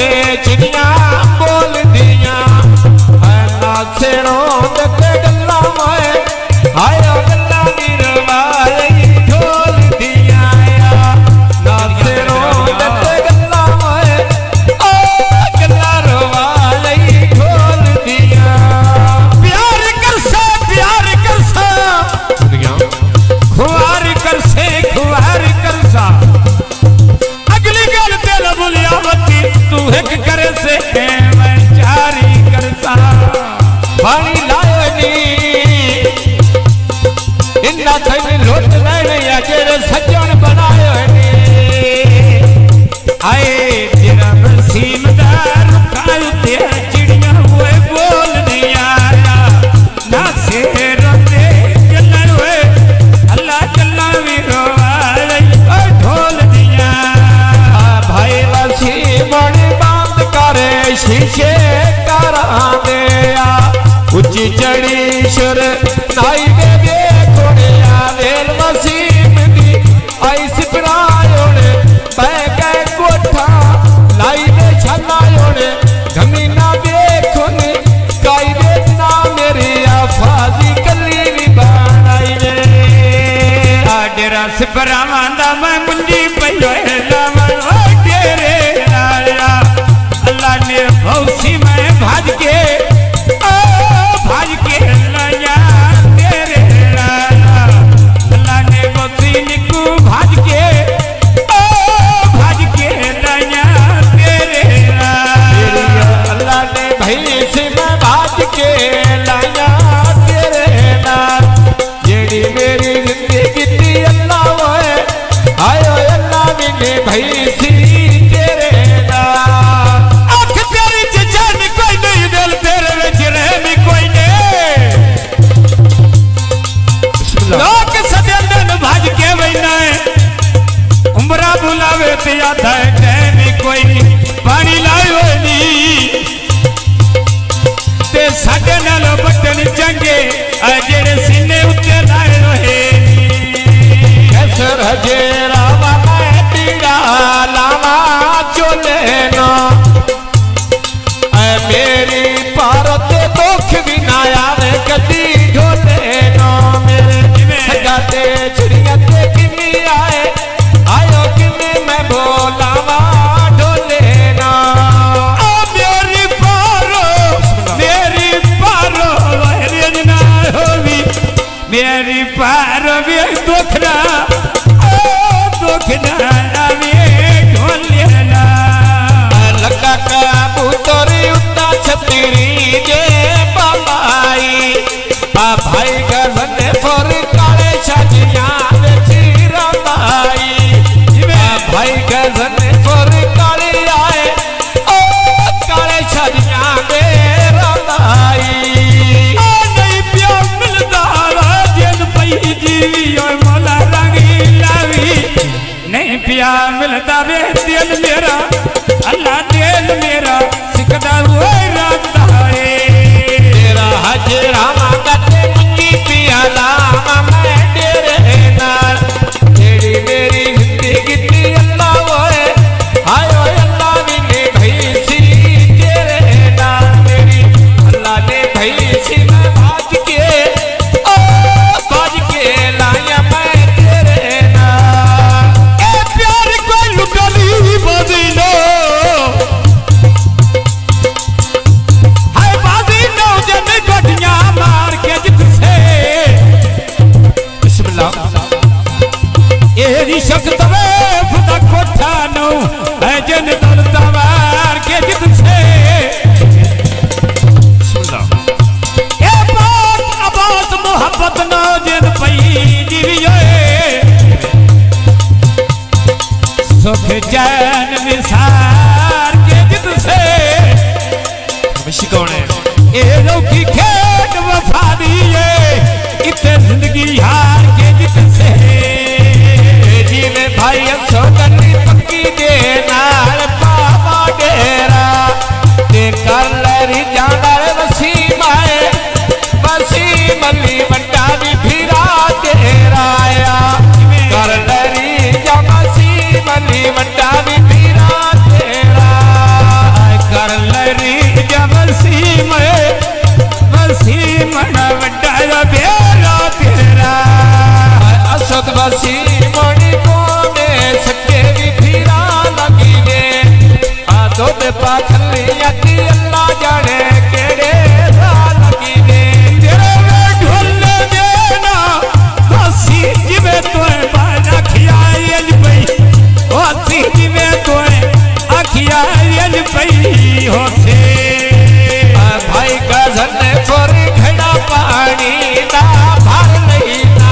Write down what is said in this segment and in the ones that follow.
ते चिड़िया बोल दिया नाचनो ते गल्ला में आया गल्ला गिरवाई ढोल दिया नाचनो ते गल्ला में गल्ला रवाई ढोल दिया प्यार कर सा खुआर कर सा अगली गल तेल बोलिया मती तू एक करे से मैं चारी कर सा पानी लायो नी इन्ना थई लोट लेने या जेरे सजन बनायो नी आए तेरा नसीमदार काल ते चिड़िया हुए बोल दिया ना से रोते गल्ला हुए अल्लाह गल्ला भी रोवाई ढोल दिया भाई वसी बड़ी बात करे शीशे करा दे उच्ची चढ़ी शुर नाई दे दे कोड़िया वेल वसीम दी आई सिपरायोड़े बैगे कोठा लाई दे छनायोड़े घमीना देखुन काई देखना मेरी आफाजी कली भी बनाई दे डेरा सिपरावां दा मैं मुंजी पयो लावां डेरे लाया अल्लाह ने भौसी में भाज के लाया तेरे लाया अल्लाह ने भौसी निकू भाज के लाया तेरे लाया अल्लाह ने भैंस में भाज के लाया तेरे लाया जेड़ी मेरी जिंदगी थी अल्लाह है आयो अल्लाह ने भैंसी तेरे लाया अख तेरी चचन कोई नहीं दिल तेरे विच रहमी कोई नहीं लोग सजन दिन भज के बैठा है उमरा बुलावे ते आता है टाइम कोई नहीं पानी लायो नहीं ते साडे नाल बटन चंगे जेड़े सीने उत्ते लाए रहे कैसर जेरा वाला पीड़ा लावा चोले ना मेरी भारत दुख भी ना आवे कदी ढोले ना मेरे सगाते चिड़िया ते किमी आए आयो किमी मैं बोलावा ढोले ना मेरी पारो ना होवी मेरी पारो भी दुख ना आवे ढोले ना लगा कबूतरी उतना छतरी जे बाबाई भाई घर बने फर काले छजिया दूध पाखलिया की अल्लाह जाने केड़े लगी दे तेरे वे ढोल देना हसी जिवे तोए बाना खियायल पई हसी जिवे तोए अखियायल पई होसे भाई गजन पर घड़ा पानी ना भर नहीं ना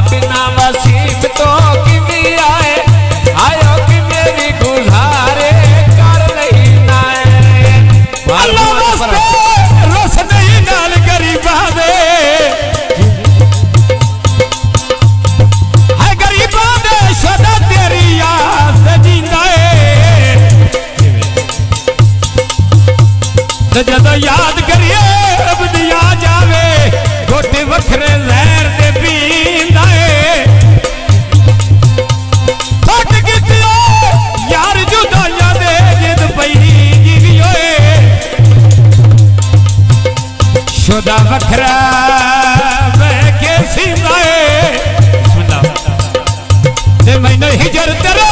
बिना वसीब तो कि भी आए आयो कि मेरी गुजारे कर नहीं ना अल्लाह वास्ते रोस नहीं नाल गरीबा दे है गरीबा दे सदा तेरी याद जींदा है जदों याद करिए अब दिया जावे गोटे वखरे जहर दे पींदा है फट कितियो यार जुदाइयां दे जिद पई जीवी होए शुदा वखरा बह के सींदा है ते मैनू हिजर तेरे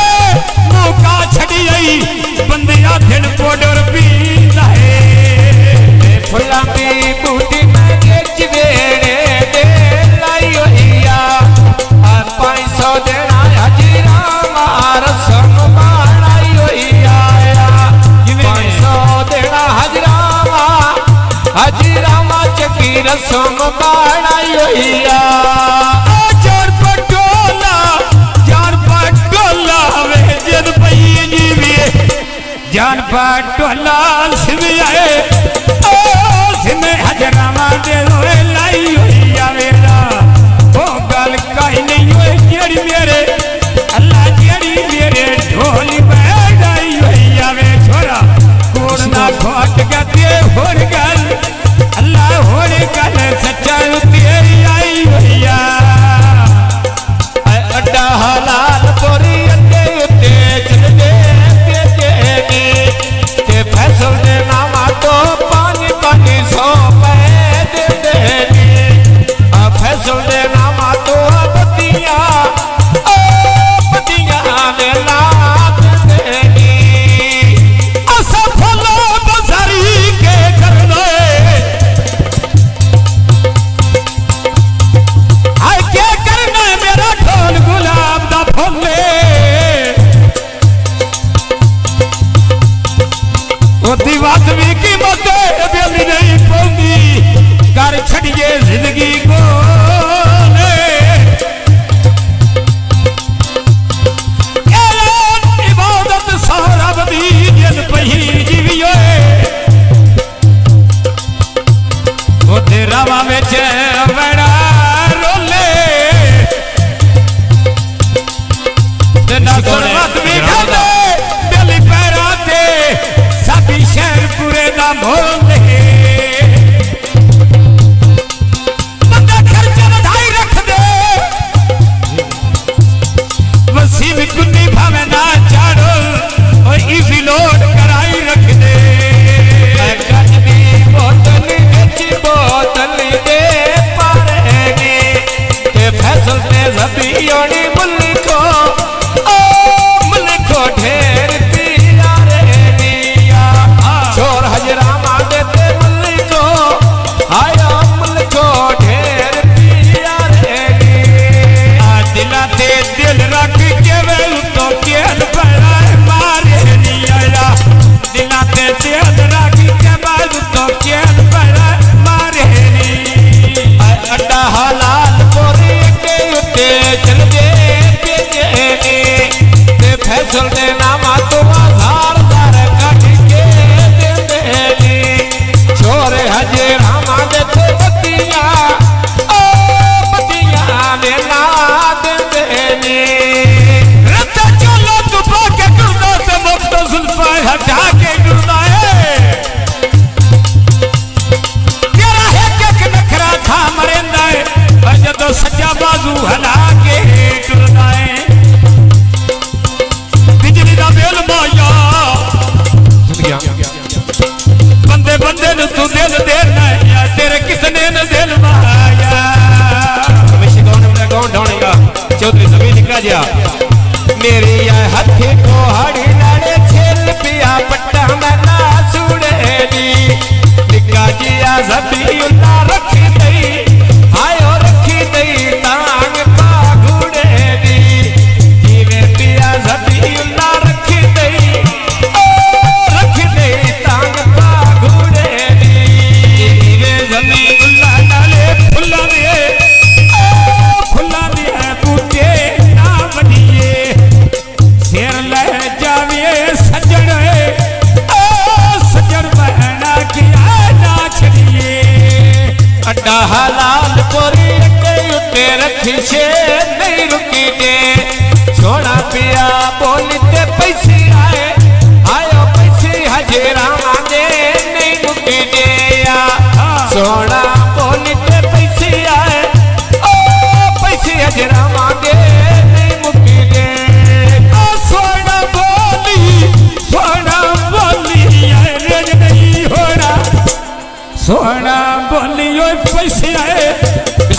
मौका छड़ी आई बंदिया दिन पोडर पींदा है फुल्लां दी बूटी मैं गेच वेड़े दे लाई होइया 500 देना हजीरा मार सम माणाई होइया 500 देना हजीरा मा चकी रसम माणाई होइया जान पटोला वे जद पई जीवी जान पटोला सिवियाए में हजरामा दे रोए लाई होइया मेरा ओ गल कहीं नहीं होए जेड़ी मेरे अल्लाह जेड़ी मेरे ढोल बैठाई होइया वे छोरा कोड़ ना खोट गते होर गल अल्लाह होर गल सच्चा तेरी आई होइया अड्डा हलाल बोरी अड्डे उत्ते चल दे ते फैसल दे नामा तो पानी सो दे देनी फैसल दे नामा तो बतिया में लाद देनी असा फलो बजारी के कर दे हाय क्या करना मेरा ढोल गुलाब दा फुले वो दीवार भी कीमत बेली नहीं पौंदी कर छड़िए जिंदगी को इबादत सारा बदी जन पही जीवी वो तेरा में बड़ा रोले सरमत भी खाते बेली पैरा ते सभी शहर पूरे ना भोले बंदा कर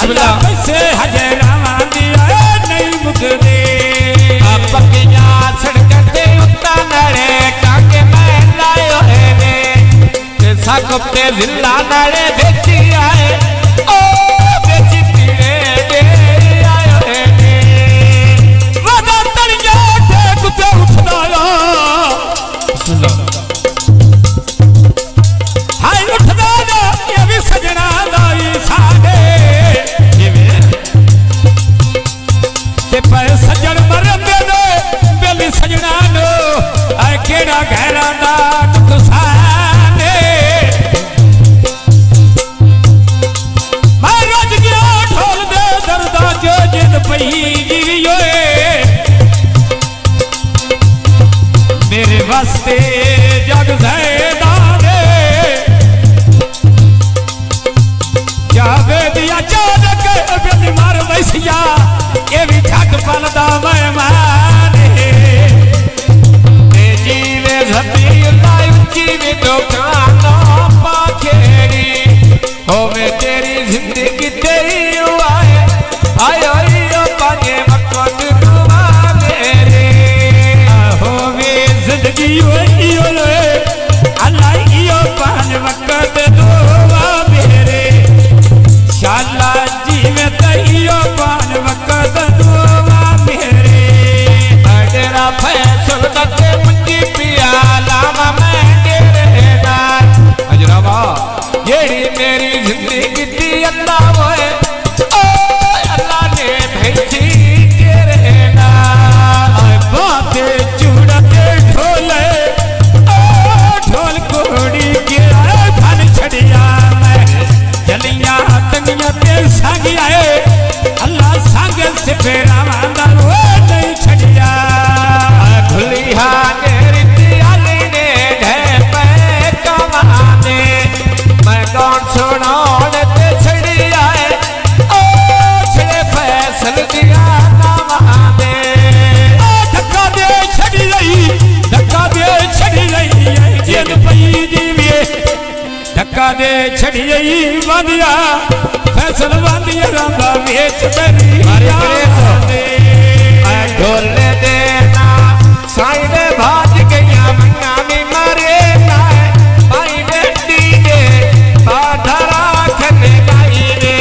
बिस्मिल्लाह कैसे हजरावा दिया नहीं मुकदे पकिया सड़कते उत्ता नड़े काके मैं लायो है ने साकुप्ते जिला नड़े बेची आए ओ बेची पीड़े दे आयो है ने वादा तलिया थे कुत्ते उठदाया हाय उठदाया ये भी सजना लाई साडे ते पर सजन मरदे ने बेली सजना नो आ केड़ा गहरा दा नुकसाने मैं रज गया ढोल दे दर्दा जो जिद पई जीवियोए मेरे वास्ते जग ज़ैदा दे जावे दिया चादक बेली मार वैसिया ये भी ठग पलदा मैं माने जीवे झपी लाई जीवे दुकानों पाखेड़ी होवे तेरी जिंदगी तेरी आए आयो यो पाने मकन दुआ मेरे होवे जिंदगी यो ले अल्लाह यो पान वक्त दुआ मेरे शाला जीवे तइयो पान वक्त दुआ मेरे तेरा फैसल तते मुझी पिया लामा मैं तेरे नाल अजरावा येड़ी मेरी जिंदगी दी अल्लाह होए ओ अल्लाह ने भेजी तेरे नाल बाते चूड़ते ढोले ओ ढोल कोड़ी गिरा फन छड़िया मैं जलियां तंगियां ते संग आए अल्लाह संग से फेरा मांदा वो नहीं छड़िया खुलिया तेरी दियाली ने ढे पे कमाने मैं कौन सुनाने ते छड़ी आए ओ छड़े फैसल दिया नवाने धक्का दे छड़ी रही जिन पई जीवे धक्का दे छड़ी रही वादिया फैसल वादिया रांदा वेच मेरी ढोले देना साई ने भाज गया मन्ना भी मरे ना भाई बेटी ने बाधरा खने गाई ने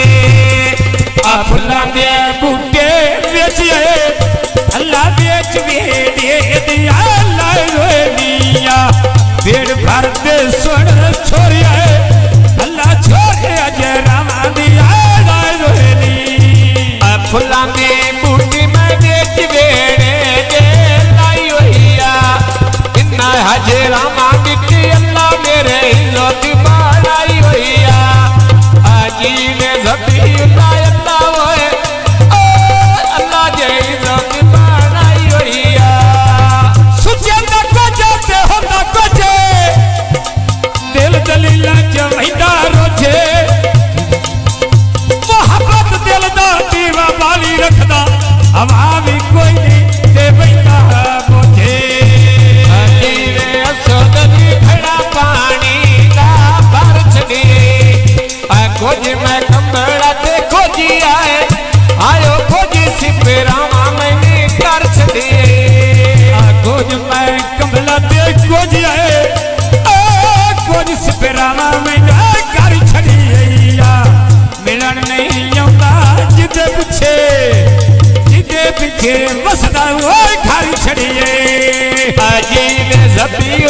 फुला दे बूटे बेचिए अल्लाह बेच दे दिया लाइया पेड़ भर दे सुन छोड़िया अल्लाह छोड़े अजरावा दिया लाइया फुला में बूटी में बेच बेड़े दे लाई होइया इन्ना हजरा मांगती अल्लाह मेरे इज्जत बढ़ाई होइया आजी में जबी अल्लाह होए ओ अल्लाह जे इज्जत बढ़ाई होइया सुचे ना कोजे हो ना कोजे दिल दलीला जमैदा रोजे मोहब्बत दिल दा दीवा बाली रखदा हवा भी कोई नहीं दे बैठा मुझे जीवे असोदनी खड़ा पानी का भर छड़ी कुछ मैं कमड़ा ते कुछ आए आयो कुछ सिपरावा मैंने कर छड़ी कुछ मैं कमला दे कुछ आए कुछ सिपरावा मैंने कर छड़ी मिलन नहीं आउंदा जिदे पीछे वसदा वो घर छड़िए आजी ने जबी